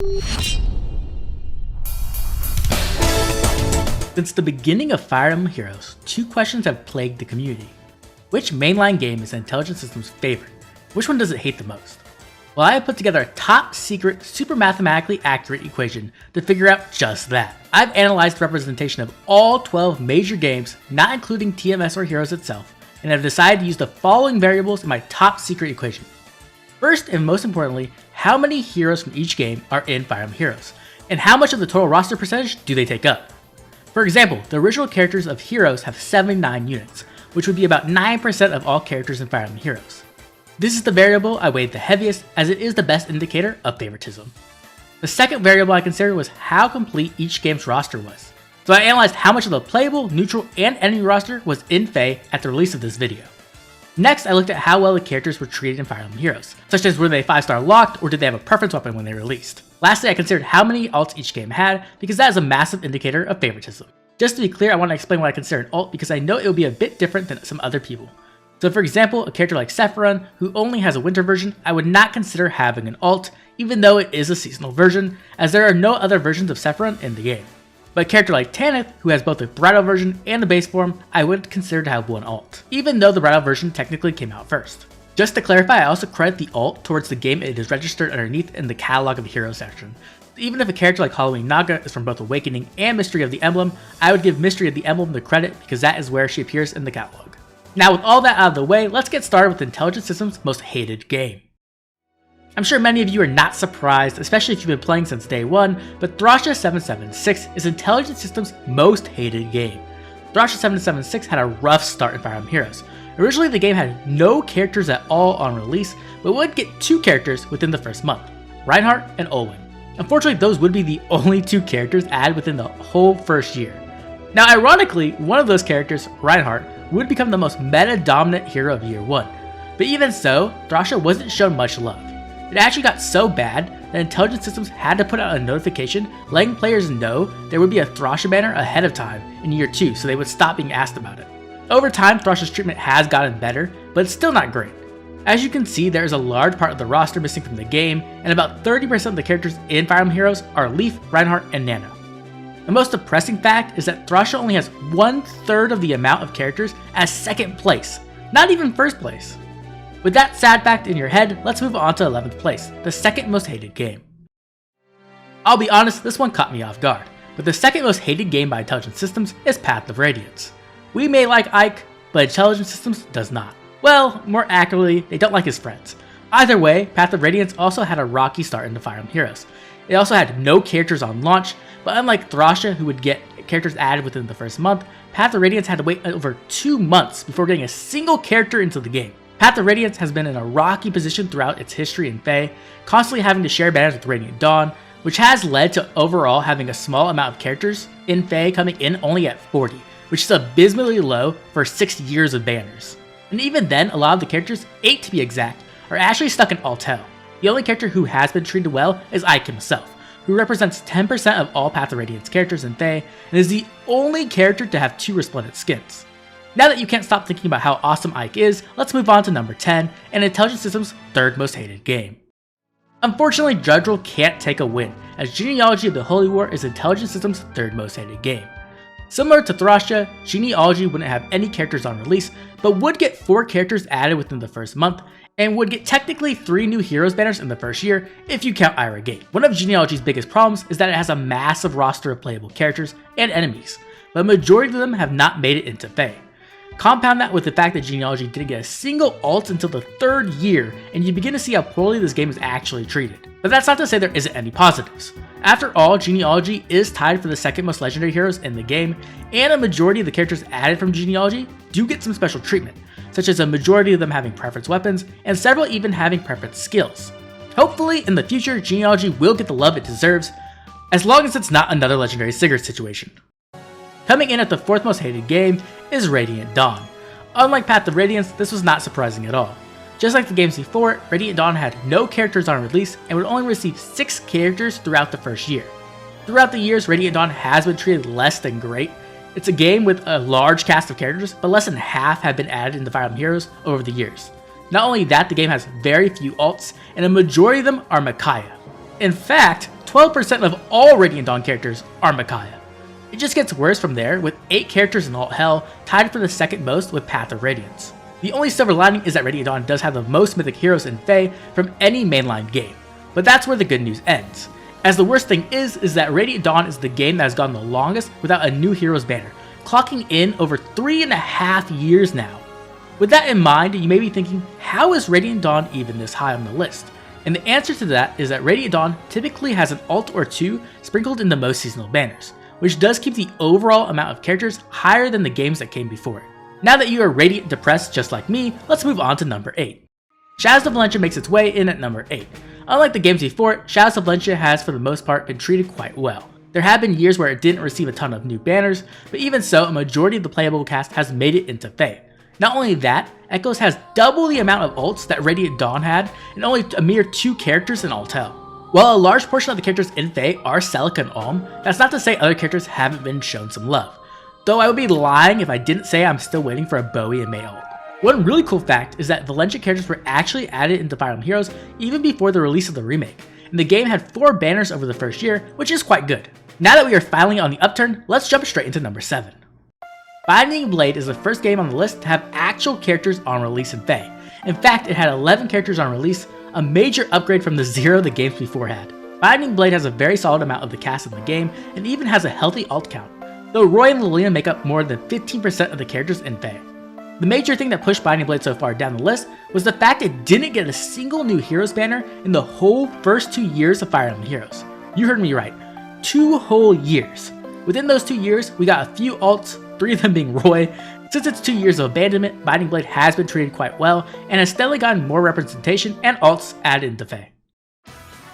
Since the beginning of Fire Emblem Heroes, two questions have plagued the community. Which mainline game is the Intelligent System's favorite? Which one does it hate the most? Well, I have put together a top secret, super mathematically accurate equation to figure out just that. I've analyzed the representation of all 12 major games, not including TMS or Heroes itself, and have decided to use the following variables in my top secret equation. First and most importantly, how many heroes from each game are in Fire Emblem Heroes, and how much of the total roster percentage do they take up? For example, the original characters of Heroes have 79 units, which would be about 9% of all characters in Fire Emblem Heroes. This is the variable I weighed the heaviest, as it is the best indicator of favoritism. The second variable I considered was how complete each game's roster was. So I analyzed how much of the playable, neutral, and enemy roster was in Fae at the release of this video. Next, I looked at how well the characters were treated in Fire Emblem Heroes, such as were they 5-star locked or did they have a preference weapon when they released. Lastly, I considered how many alts each game had, because that is a massive indicator of favoritism. Just to be clear, I want to explain what I consider an alt because I know it will be a bit different than some other people. So for example, a character like Sephiroth, who only has a winter version, I would not consider having an alt, even though it is a seasonal version, as there are no other versions of Sephiroth in the game. But a character like Tanith, who has both the bridal version and the base form, I would consider to have one alt, even though the bridal version technically came out first. Just to clarify, I also credit the alt towards the game it is registered underneath in the catalog of the hero section. Even if a character like Halloween Naga is from both Awakening and Mystery of the Emblem, I would give Mystery of the Emblem the credit because that is where she appears in the catalog. Now with all that out of the way, let's get started with the Intelligent System's most hated game. I'm sure many of you are not surprised, especially if you've been playing since day one, but Thrasha 776 is Intelligent System's most hated game. Thrasha 776 had a rough start in Fire Emblem Heroes. Originally the game had no characters at all on release, but would get 2 characters within the first month, Reinhardt and Olwen. Unfortunately, those would be the only 2 characters added within the whole first year. Now ironically, one of those characters, Reinhardt, would become the most meta-dominant hero of year 1. But even so, Thrasha wasn't shown much love. It actually got so bad that Intelligent Systems had to put out a notification letting players know there would be a Thrasha banner ahead of time in year 2 so they would stop being asked about it. Over time, Thrasha's treatment has gotten better, but it's still not great. As you can see, there is a large part of the roster missing from the game, and about 30% of the characters in Fire Emblem Heroes are Leaf, Reinhardt, and Nano. The most depressing fact is that Thrasha only has 1/3 of the amount of characters as second place, not even first place. With that sad fact in your head, let's move on to 11th place, the second most hated game. I'll be honest, this one caught me off guard, but the second most hated game by Intelligent Systems is Path of Radiance. We may like Ike, but Intelligent Systems does not. Well, more accurately, they don't like his friends. Either way, Path of Radiance also had a rocky start into Fire Emblem Heroes. It also had no characters on launch, but unlike Thrasha, who would get characters added within the first month, Path of Radiance had to wait over 2 months before getting a single character into the game. Path of Radiance has been in a rocky position throughout its history in Fae, constantly having to share banners with Radiant Dawn, which has led to overall having a small amount of characters in Fae coming in only at 40, which is abysmally low for 6 years of banners. And even then, a lot of the characters, 8 to be exact, are actually stuck in Altel. The only character who has been treated well is Ike himself, who represents 10% of all Path of Radiance characters in Fae, and is the only character to have 2 resplendent skins. Now that you can't stop thinking about how awesome Ike is, let's move on to number 10, and Intelligent Systems' third most hated game. Unfortunately, Judgel can't take a win, as Genealogy of the Holy War is Intelligent Systems' third most hated game. Similar to Thrasha, Genealogy wouldn't have any characters on release, but would get 4 characters added within the first month, and would get technically 3 new heroes banners in the first year if you count Ira Gate. One of Genealogy's biggest problems is that it has a massive roster of playable characters and enemies, but a majority of them have not made it into Fae. Compound that with the fact that Genealogy didn't get a single alt until the 3rd year, and you begin to see how poorly this game is actually treated. But that's not to say there isn't any positives. After all, Genealogy is tied for the second most legendary heroes in the game, and a majority of the characters added from Genealogy do get some special treatment, such as a majority of them having preference weapons, and several even having preference skills. Hopefully, in the future, Genealogy will get the love it deserves, as long as it's not another legendary Sigurd situation. Coming in at the 4th most hated game is Radiant Dawn. Unlike Path of Radiance, this was not surprising at all. Just like the games before it, Radiant Dawn had no characters on release and would only receive 6 characters throughout the first year. Throughout the years, Radiant Dawn has been treated less than great. It's a game with a large cast of characters, but less than half have been added into Fire Emblem Heroes over the years. Not only that, the game has very few alts, and a majority of them are Micaiah. In fact, 12% of all Radiant Dawn characters are Micaiah. It just gets worse from there, with 8 characters in Alt Hell, tied for the second most with Path of Radiance. The only silver lining is that Radiant Dawn does have the most mythic heroes in Fae from any mainline game, but that's where the good news ends. As the worst thing is that Radiant Dawn is the game that has gone the longest without a new heroes banner, clocking in over 3.5 years now. With that in mind, you may be thinking, how is Radiant Dawn even this high on the list? And the answer to that is that Radiant Dawn typically has an alt or two sprinkled in the most seasonal banners, which does keep the overall amount of characters higher than the games that came before it. Now that you are Radiant depressed just like me, let's move on to number 8. Shadows of Valencia makes its way in at number 8. Unlike the games before it, Shadows of Valencia has for the most part been treated quite well. There have been years where it didn't receive a ton of new banners, but even so, a majority of the playable cast has made it into Fae. Not only that, Echoes has double the amount of ults that Radiant Dawn had, and only a mere 2 characters in Altel. While a large portion of the characters in Fae are Celica and Alm, that's not to say other characters haven't been shown some love. Though I would be lying if I didn't say I'm still waiting for a Bowie and May ult. One really cool fact is that Valencia characters were actually added into Fire Emblem Heroes even before the release of the remake, and the game had 4 banners over the first year, which is quite good. Now that we are finally on the upturn, let's jump straight into number 7. Binding Blade is the first game on the list to have actual characters on release in Fae. In fact, it had 11 characters on release, a major upgrade from the 0 the games before had. Binding Blade has a very solid amount of the cast in the game, and even has a healthy alt count, though Roy and Lilina make up more than 15% of the characters in Fae. The major thing that pushed Binding Blade so far down the list was the fact it didn't get a single new Heroes banner in the whole first 2 years of Fire Emblem Heroes. You heard me right, 2 whole years. Within those 2 years, we got a few alts, 3 of them being Roy. Since its 2 years of abandonment, Binding Blade has been treated quite well, and has steadily gotten more representation and alts added into Fae.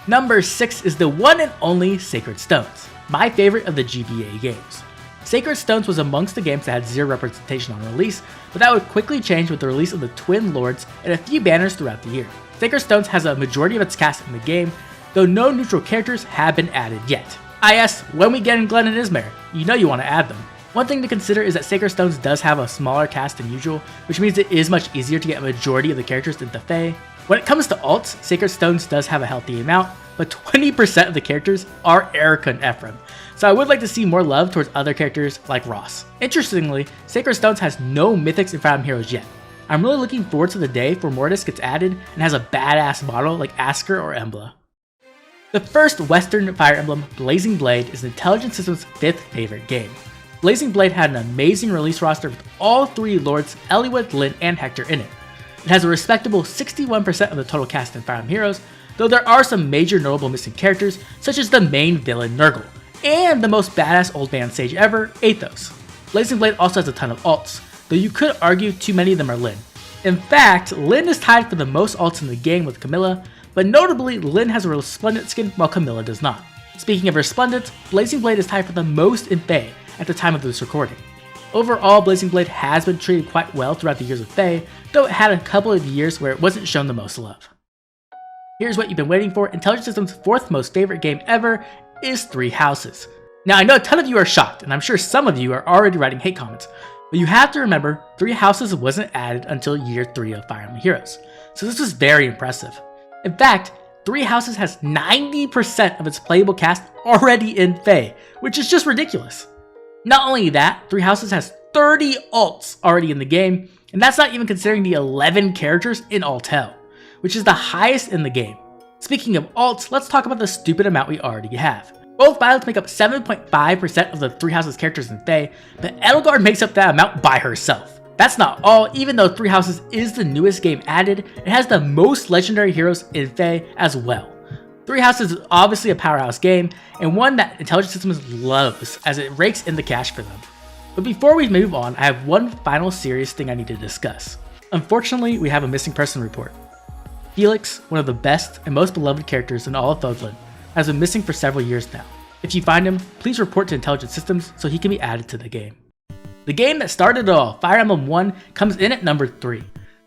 Number 6 is the one and only Sacred Stones, my favorite of the GBA games. Sacred Stones was amongst the games that had 0 representation on release, but that would quickly change with the release of the Twin Lords and a few banners throughout the year. Sacred Stones has a majority of its cast in the game, though no neutral characters have been added yet. I.S. when we get in Glenn and Ismare, you know you want to add them. One thing to consider is that Sacred Stones does have a smaller cast than usual, which means it is much easier to get a majority of the characters into Fae. When it comes to alts, Sacred Stones does have a healthy amount, but 20% of the characters are Erica and Ephraim, so I would like to see more love towards other characters like Ross. Interestingly, Sacred Stones has no mythics in Fire Emblem Heroes yet. I'm really looking forward to the day where Mortis gets added and has a badass model like Asker or Embla. The first Western Fire Emblem, Blazing Blade, is Intelligent System's 5th favorite game. Blazing Blade had an amazing release roster with all 3 Lords, Eliwood, Lyn, and Hector in it. It has a respectable 61% of the total cast in Fire Emblem Heroes, though there are some major notable missing characters, such as the main villain Nurgle, and the most badass old man sage ever, Athos. Blazing Blade also has a ton of alts, though you could argue too many of them are Lyn. In fact, Lyn is tied for the most alts in the game with Camilla, but notably Lyn has a Resplendent skin while Camilla does not. Speaking of Resplendent, Blazing Blade is tied for the most in Fae at the time of this recording. Overall, Blazing Blade has been treated quite well throughout the years of Fae, though it had a couple of years where it wasn't shown the most love. Here's what you've been waiting for. Intelligent System's 4th most favorite game ever is Three Houses. Now I know a ton of you are shocked, and I'm sure some of you are already writing hate comments, but you have to remember Three Houses wasn't added until year 3 of Fire Emblem Heroes, so this was very impressive. In fact, Three Houses has 90% of its playable cast already in Fae, which is just ridiculous. Not only that, Three Houses has 30 alts already in the game, and that's not even considering the 11 characters in Altel, which is the highest in the game. Speaking of alts, let's talk about the stupid amount we already have. Both Violets make up 7.5% of the Three Houses characters in Fae, but Edelgard makes up that amount by herself. That's not all. Even though Three Houses is the newest game added, it has the most legendary heroes in Fae as well. Three Houses is obviously a powerhouse game, and one that Intelligent Systems loves as it rakes in the cash for them. But before we move on, I have one final serious thing I need to discuss. Unfortunately, we have a missing person report. Felix, one of the best and most beloved characters in all of Fodlan, has been missing for several years now. If you find him, please report to Intelligent Systems so he can be added to the game. The game that started it all, Fire Emblem 1, comes in at number 3.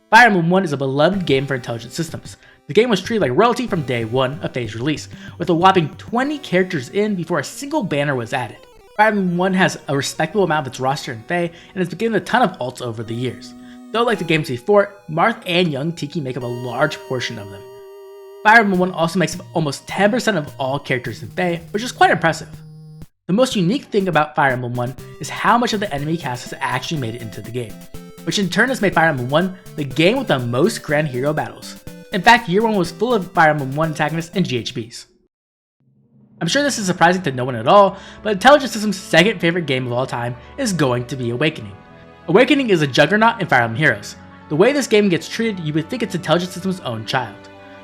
Fire Emblem 1 is a beloved game for Intelligent Systems. The game was treated like royalty from day 1 of Fae's release, with a whopping 20 characters in before a single banner was added. Fire Emblem 1 has a respectable amount of its roster in Fae, and has been given a ton of alts over the years. Though like the games before, Marth and Young Tiki make up a large portion of them. Fire Emblem 1 also makes up almost 10% of all characters in Fae, which is quite impressive. The most unique thing about Fire Emblem 1 is how much of the enemy cast has actually made it into the game, which in turn has made Fire Emblem 1 the game with the most grand hero battles. In fact, Year 1 was full of Fire Emblem 1 antagonists and GHBs. I'm sure this is surprising to no one at all, but Intelligent System's second favorite game of all time is going to be Awakening. Awakening is a juggernaut in Fire Emblem Heroes. The way this game gets treated, you would think it's Intelligent System's own child.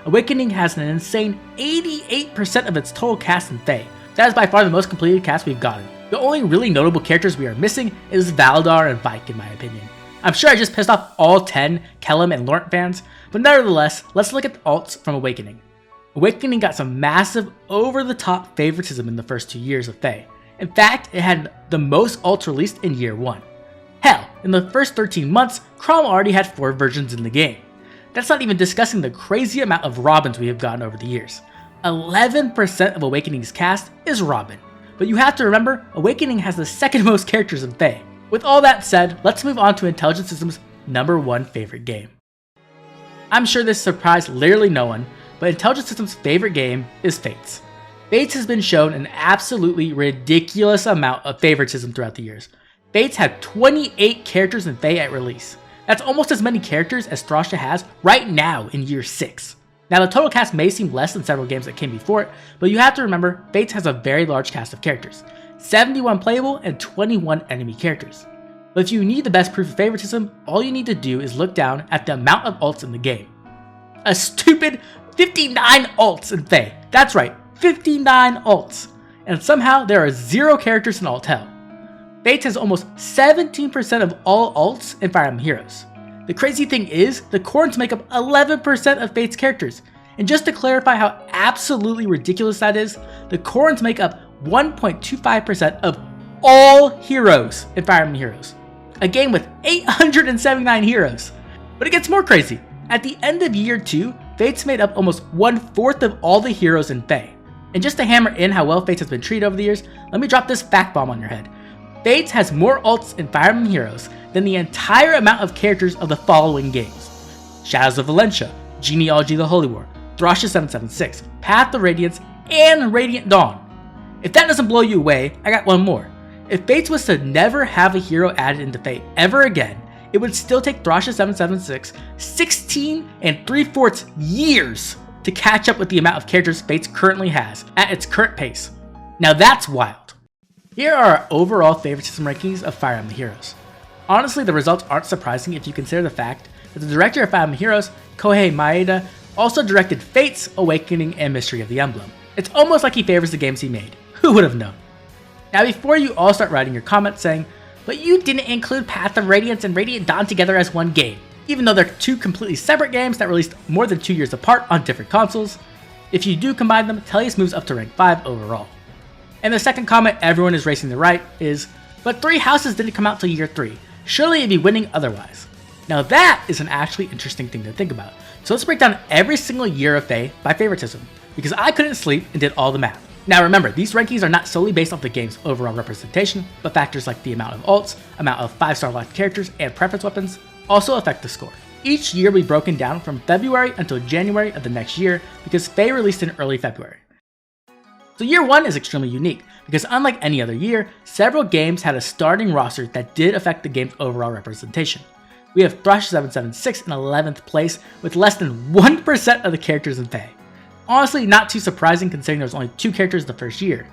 Awakening has an insane 88% of its total cast in Fae. That is by far the most completed cast we've gotten. The only really notable characters we are missing is Valdar and Vike in my opinion. I'm sure I just pissed off all 10 Kellum and Laurent fans, but nevertheless, let's look at the alts from Awakening. Awakening got some massive over-the-top favoritism in the first 2 years of Fae. In fact, it had the most alts released in Year 1. Hell, in the first 13 months, Chrom already had 4 versions in the game. That's not even discussing the crazy amount of Robins we have gotten over the years. 11% of Awakening's cast is Robin, but you have to remember, Awakening has the second most characters in Fae. With all that said, let's move on to Intelligent System's #1 favorite game. I'm sure this surprised literally no one, but Intelligent System's favorite game is Fates. Fates has been shown an absolutely ridiculous amount of favoritism throughout the years. Fates had 28 characters in Fae at release. That's almost as many characters as Thrasha has right now in Year 6. Now the total cast may seem less than several games that came before it, but you have to remember Fates has a very large cast of characters, 71 playable and 21 enemy characters. But if you need the best proof of favoritism, all you need to do is look down at the amount of alts in the game. A stupid 59 alts in Fae. That's right, 59 alts. And somehow there are 0 characters in alt hell. Fates has almost 17% of all alts in Fire Emblem Heroes. The crazy thing is, the Corns make up 11% of Fate's characters. And just to clarify how absolutely ridiculous that is, the Corns make up 1.25% of all heroes in Fire Emblem Heroes. A game with 879 heroes. But it gets more crazy. At the end of Year 2, Fates made up almost 1/4 of all the heroes in Fae. And just to hammer in how well Fates has been treated over the years, let me drop this fact bomb on your head. Fates has more alts in Fire Emblem Heroes than the entire amount of characters of the following games: Shadows of Valentia, Genealogy of the Holy War, Thrasha 776, Path of Radiance, and Radiant Dawn. If that doesn't blow you away, I got one more. If Fates was to never have a hero added into Fate ever again, it would still take Thrasha 776 16 3/4 years to catch up with the amount of characters Fates currently has at its current pace. Now that's wild. Here are our overall favoritism rankings of Fire Emblem Heroes. Honestly, the results aren't surprising if you consider the fact that the director of Fire Emblem Heroes, Kohei Maeda, also directed Fates, Awakening, and Mystery of the Emblem. It's almost like he favors the games he made. Who would have known? Now before you all start writing your comments saying, but you didn't include Path of Radiance and Radiant Dawn together as one game, even though they're 2 completely separate games that released more than 2 years apart on different consoles. If you do combine them, Tellius moves up to rank 5 overall. And the second comment everyone is racing to write is, but 3 Houses didn't come out till Year 3. Surely it'd be winning otherwise. Now that is an actually interesting thing to think about. So let's break down every single year of Fae by favoritism, because I couldn't sleep and did all the math. Now remember, these rankings are not solely based off the game's overall representation, but factors like the amount of alts, amount of 5-star locked characters, and preference weapons also affect the score. Each year will be broken down from February until January of the next year, because Fae released in early February. So Year 1 is extremely unique, because unlike any other year, several games had a starting roster that did affect the game's overall representation. We have Thrasha 776 in 11th place with less than 1% of the characters in Fae. Honestly, not too surprising considering there was only 2 characters the first year.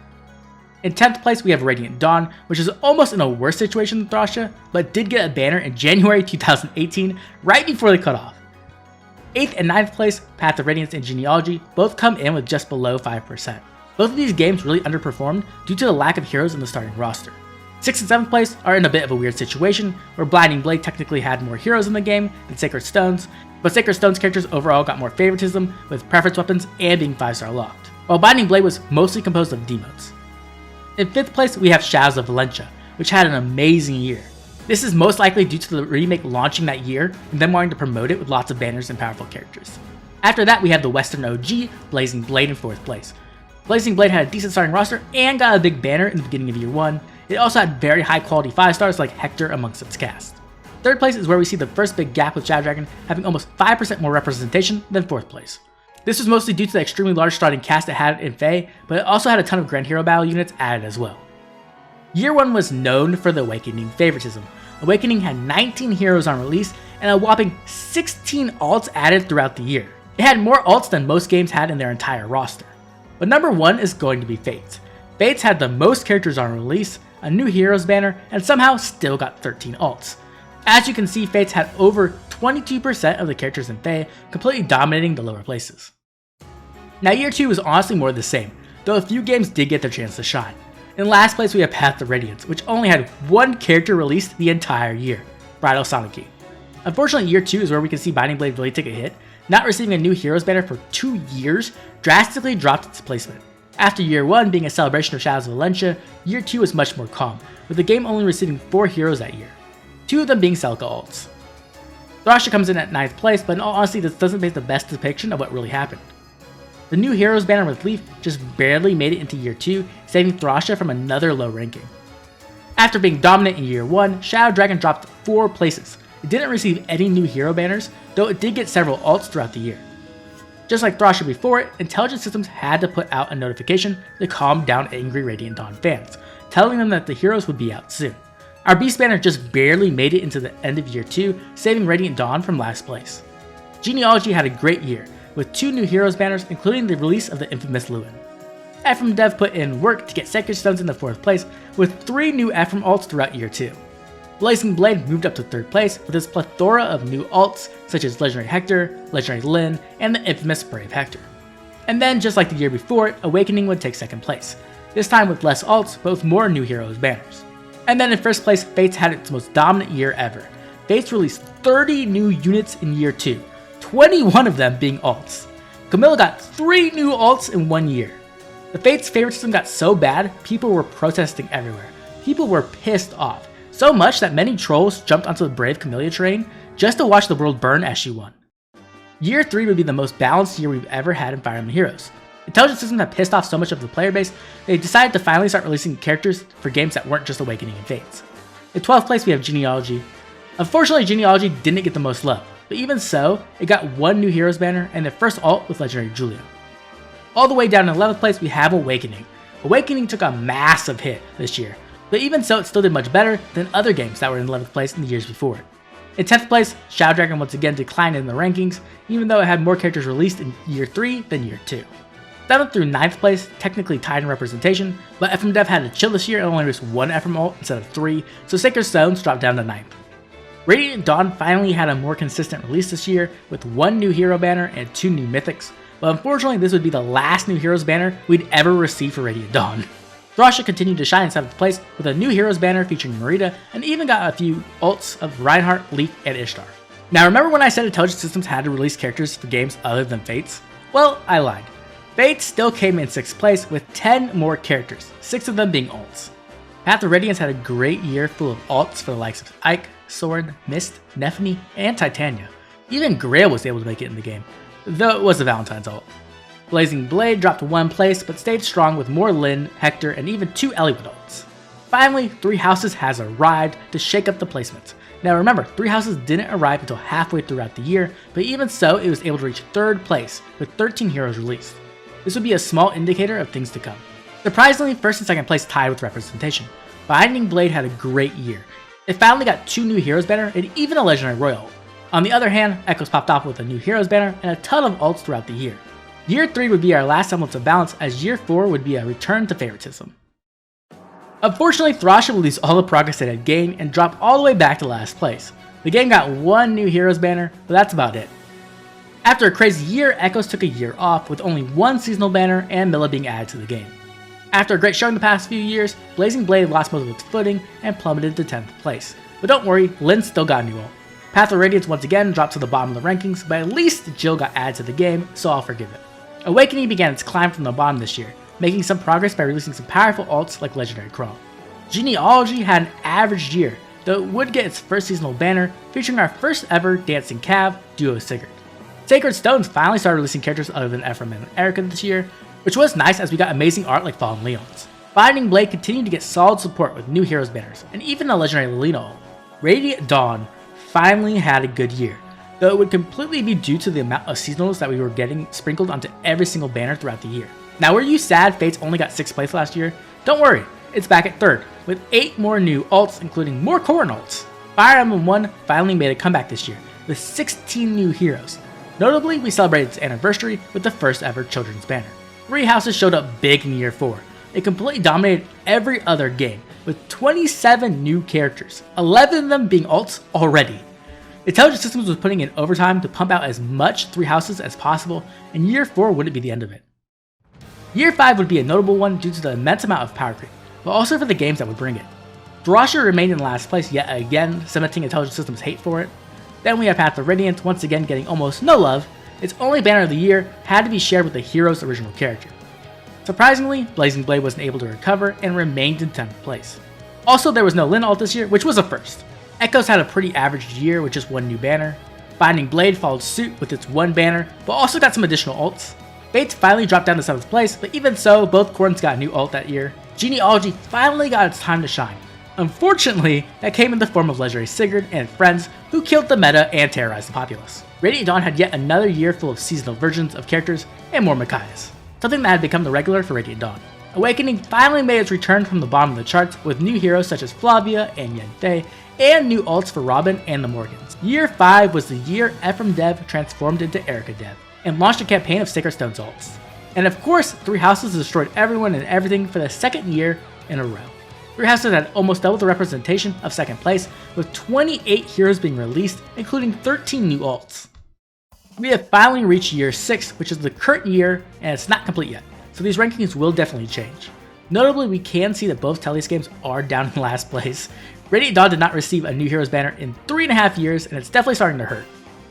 In 10th place, we have Radiant Dawn, which is almost in a worse situation than Thrasha, but did get a banner in January 2018, right before the cutoff. 8th and 9th place, Path of Radiance and Genealogy both come in with just below 5%. Both of these games really underperformed due to the lack of heroes in the starting roster. 6th and 7th place are in a bit of a weird situation, where Blinding Blade technically had more heroes in the game than Sacred Stones, but Sacred Stone's characters overall got more favoritism with preference weapons and being 5-star locked, while Binding Blade was mostly composed of demotes. In 5th place, we have Shadows of Valentia, which had an amazing year. This is most likely due to the remake launching that year and them wanting to promote it with lots of banners and powerful characters. After that, we have the Western OG, Blazing Blade in 4th place. Blazing Blade had a decent starting roster and got a big banner in the beginning of Year 1. It also had very high quality 5-stars like Hector amongst its cast. 3rd place is where we see the first big gap with Shadow Dragon having almost 5% more representation than 4th place. This was mostly due to the extremely large starting cast it had in Fae, but it also had a ton of Grand Hero Battle units added as well. Year 1 was known for the Awakening favoritism. Awakening had 19 heroes on release and a whopping 16 alts added throughout the year. It had more alts than most games had in their entire roster. But number 1 is going to be Fates. Fates had the most characters on release, a new heroes banner, and somehow still got 13 alts. As you can see, Fates had over 22% of the characters in Fae, completely dominating the lower places. Now year 2 was honestly more the same, though a few games did get their chance to shine. In last place we have Path of Radiance, which only had one character released the entire year, Bridal Soniki. Unfortunately, year 2 is where we can see Binding Blade really take a hit. Not receiving a new heroes banner for 2 years drastically dropped its placement. After year 1 being a celebration of Shadows of Valentia, year 2 was much more calm, with the game only receiving 4 heroes that year, 2 of them being Celica alts. Thrasher comes in at 9th place, but in all honesty this doesn't make the best depiction of what really happened. The new heroes banner with Leaf just barely made it into year 2, saving Thrasher from another low ranking. After being dominant in year 1, Shadow Dragon dropped 4 places. It didn't receive any new hero banners, though it did get several alts throughout the year. Just like Thrasher before it, Intelligent Systems had to put out a notification to calm down angry Radiant Dawn fans, telling them that the heroes would be out soon. Our Beast banner just barely made it into the end of year 2, saving Radiant Dawn from last place. Genealogy had a great year, with 2 new heroes banners including the release of the infamous Lewin. Ephraim Dev put in work to get Sacred Stones in the 4th place, with 3 new Ephraim alts throughout year 2. Blazing Blade moved up to 3rd place with its plethora of new alts such as Legendary Hector, Legendary Lyn, and the infamous Brave Hector. And then, just like the year before, Awakening would take 2nd place, this time with less alts but with more new heroes banners. And then in 1st place, Fates had its most dominant year ever. Fates released 30 new units in year 2, 21 of them being alts. Camilla got 3 new alts in 1 year. The Fates favoritism got so bad, people were protesting everywhere. People were pissed off. So much that many trolls jumped onto the Brave Camellia train just to watch the world burn as she won. Year 3 would be the most balanced year we've ever had in Fire Emblem Heroes. Intelligent Systems had pissed off so much of the player base, they decided to finally start releasing characters for games that weren't just Awakening and Fates. In 12th place we have Genealogy. Unfortunately, Genealogy didn't get the most love, but even so, it got 1 new heroes banner and their first alt with Legendary Julia. All the way down in 11th place we have Awakening. Awakening took a massive hit this year, but even so it still did much better than other games that were in 11th place in the years before it. In 10th place, Shadow Dragon once again declined in the rankings, even though it had more characters released in year 3 than year 2. 7th through 9th place, technically tied in representation, but Ephraim Dev had to chill this year and only released 1 Ephraim alt instead of 3, so Sacred Stones dropped down to 9th. Radiant Dawn finally had a more consistent release this year, with 1 new hero banner and 2 new mythics, but unfortunately this would be the last new heroes banner we'd ever receive for Radiant Dawn. Thrasher continued to shine in 7th place with a new heroes banner featuring Marita, and even got a few alts of Reinhardt, Leaf, and Ishtar. Now remember when I said Intelligent Systems had to release characters for games other than Fates? Well, I lied. Fates still came in 6th place with 10 more characters, 6 of them being alts. Path of Radiance had a great year full of alts for the likes of Ike, Sword, Mist, Nephany, and Titania. Even Grail was able to make it in the game, though it was a Valentine's alt. Blazing Blade dropped 1 place but stayed strong with more Lyn, Hector, and even 2 Eliwood alts. Finally, 3 Houses has arrived to shake up the placements. Now remember, 3 Houses didn't arrive until halfway throughout the year, but even so it was able to reach 3rd place with 13 heroes released. This would be a small indicator of things to come. Surprisingly, 1st and 2nd place tied with representation. Binding Blade had a great year. It finally got 2 new heroes banner and even a Legendary Royal. On the other hand, Echoes popped off with a new heroes banner and a ton of alts throughout the year. Year 3 would be our last semblance of balance, as year 4 would be a return to favoritism. Unfortunately, Thrasher will lose all the progress it had gained and drop all the way back to last place. The game got 1 new heroes banner, but that's about it. After a crazy year, Echoes took a year off with only 1 seasonal banner and Milla being added to the game. After a great showing the past few years, Blazing Blade lost most of its footing and plummeted to 10th place. But don't worry, Lyn still got a new ult. Path of Radiance once again dropped to the bottom of the rankings, but at least Jill got added to the game, so I'll forgive it. Awakening began its climb from the bottom this year, making some progress by releasing some powerful alts like Legendary Crawl. Genealogy had an average year, though it would get its first seasonal banner, featuring our first ever Dancing Cav, Duo Sigurd. Sacred Stones finally started releasing characters other than Ephraim and Erica this year, which was nice as we got amazing art like Fallen Leons. Binding Blade continued to get solid support with new heroes banners, and even a Legendary Lilina ult. Radiant Dawn finally had a good year. though it would completely be due to the amount of seasonals that we were getting sprinkled onto every single banner throughout the year. Now, were you sad Fates only got 6th place last year? Don't worry, it's back at 3rd, with 8 more new alts, including more Corrin alts. Fire Emblem 1 finally made a comeback this year, with 16 new heroes. Notably, we celebrated its anniversary with the first ever children's banner. 3 houses showed up big in year 4. It completely dominated every other game, with 27 new characters, 11 of them being alts already. Intelligent Systems was putting in overtime to pump out as much 3 houses as possible, and year 4 wouldn't be the end of it. Year 5 would be a notable one due to the immense amount of power creep, but also for the games that would bring it. Thrasher remained in last place yet again, cementing Intelligent Systems' hate for it. Then we have Path of Radiance once again getting almost no love. Its only banner of the year had to be shared with the hero's original character. Surprisingly, Blazing Blade wasn't able to recover and remained in 10th place. Also, there was no Lyn ult this year, which was a first. Echoes had a pretty average year with just 1 new banner. Binding Blade followed suit with its 1 banner, but also got some additional ults. Fates finally dropped down to 7th place, but even so, both Corrins got a new ult that year. Genealogy finally got its time to shine. Unfortunately, that came in the form of Legendary Sigurd and friends who killed the meta and terrorized the populace. Radiant Dawn had yet another year full of seasonal versions of characters and more Micaiahs, something that had become the regular for Radiant Dawn. Awakening finally made its return from the bottom of the charts with new heroes such as Flavia and Yenfei, and new ults for Robin and the Morgans. Year 5 was the year Ephraim Dev transformed into Erica Dev, and launched a campaign of Sacred Stones ults. And of course, 3 houses destroyed everyone and everything for the 2nd year in a row. 3 houses had almost double the representation of 2nd place, with 28 heroes being released, including 13 new ults. We have finally reached year 6, which is the current year, and it's not complete yet, so these rankings will definitely change. Notably, we can see that both Telly's games are down in last place. Radiant Dawn did not receive a new heroes banner in 3.5 years, and it's definitely starting to hurt.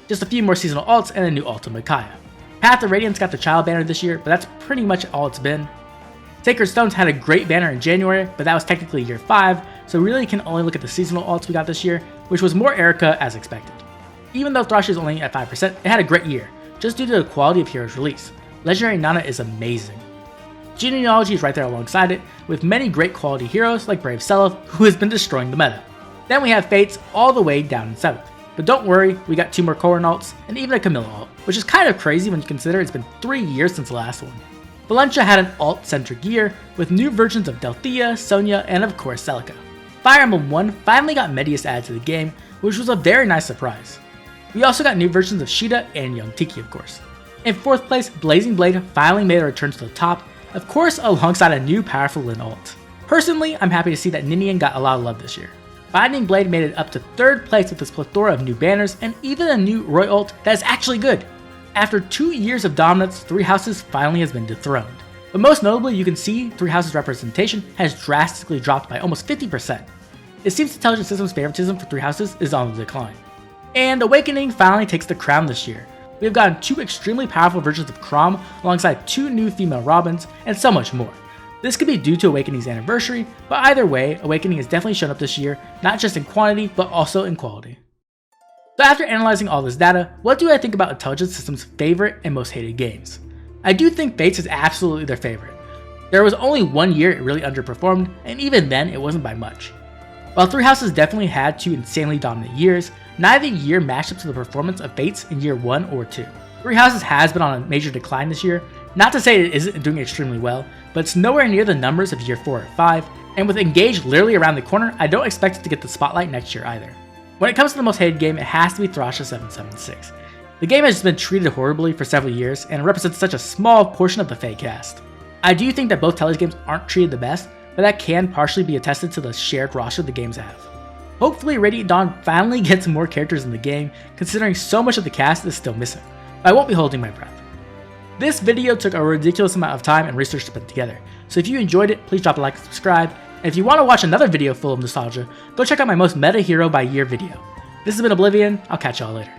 Just a few more seasonal alts and a new ult to Micaiah. Path of Radiance got the child banner this year, but that's pretty much all it's been. Sacred Stones had a great banner in January, but that was technically year 5, so really can only look at the seasonal alts we got this year, which was more Erica as expected. Even though Thrash is only at 5%, it had a great year, just due to the quality of heroes released. Legendary Nana is amazing. Genealogy is right there alongside it, with many great quality heroes like Brave Seliph, who has been destroying the meta. Then we have Fates all the way down in 7th. But don't worry, we got 2 more Corrin alts, and even a Camilla ult, which is kind of crazy when you consider it's been 3 years since the last one. Valencia had an alt-centric year, with new versions of Delthea, Sonya, and of course Celica. Fire Emblem 1 finally got Medius added to the game, which was a very nice surprise. We also got new versions of Sheeta and Young Tiki, of course. In 4th place, Blazing Blade finally made a return to the top, of course alongside a new powerful Lyn ult. Personally, I'm happy to see that Ninian got a lot of love this year. Binding Blade made it up to 3rd place with its plethora of new banners and even a new Roy ult that is actually good. After 2 years of dominance, 3 houses finally has been dethroned. But most notably, you can see 3 houses representation has drastically dropped by almost 50%. It seems Intelligent Systems' favoritism for 3 houses is on the decline. And Awakening finally takes the crown this year. We have gotten 2 extremely powerful versions of Chrom alongside 2 new female Robins and so much more. This could be due to Awakening's anniversary, but either way, Awakening has definitely shown up this year, not just in quantity, but also in quality. So after analyzing all this data, what do I think about Intelligent Systems' favorite and most hated games? I do think Fates is absolutely their favorite. There was only 1 year it really underperformed, and even then it wasn't by much. While 3 houses definitely had 2 insanely dominant years, neither year matched up to the performance of Fates in year 1 or 2. 3 houses has been on a major decline this year, not to say it isn't doing extremely well, but it's nowhere near the numbers of year 4 or 5, and with Engage literally around the corner, I don't expect it to get the spotlight next year either. When it comes to the most hated game, it has to be Thrasher 776. The game has been treated horribly for several years, and represents such a small portion of the Fae cast. I do think that both Telly's games aren't treated the best, but that can partially be attested to the shared roster the games have. Hopefully Radiant Dawn finally gets more characters in the game, considering so much of the cast is still missing, but I won't be holding my breath. This video took a ridiculous amount of time and research to put together, so if you enjoyed it, please drop a like and subscribe, and if you want to watch another video full of nostalgia, go check out my most meta hero by year video. This has been Oblivion, I'll catch y'all later.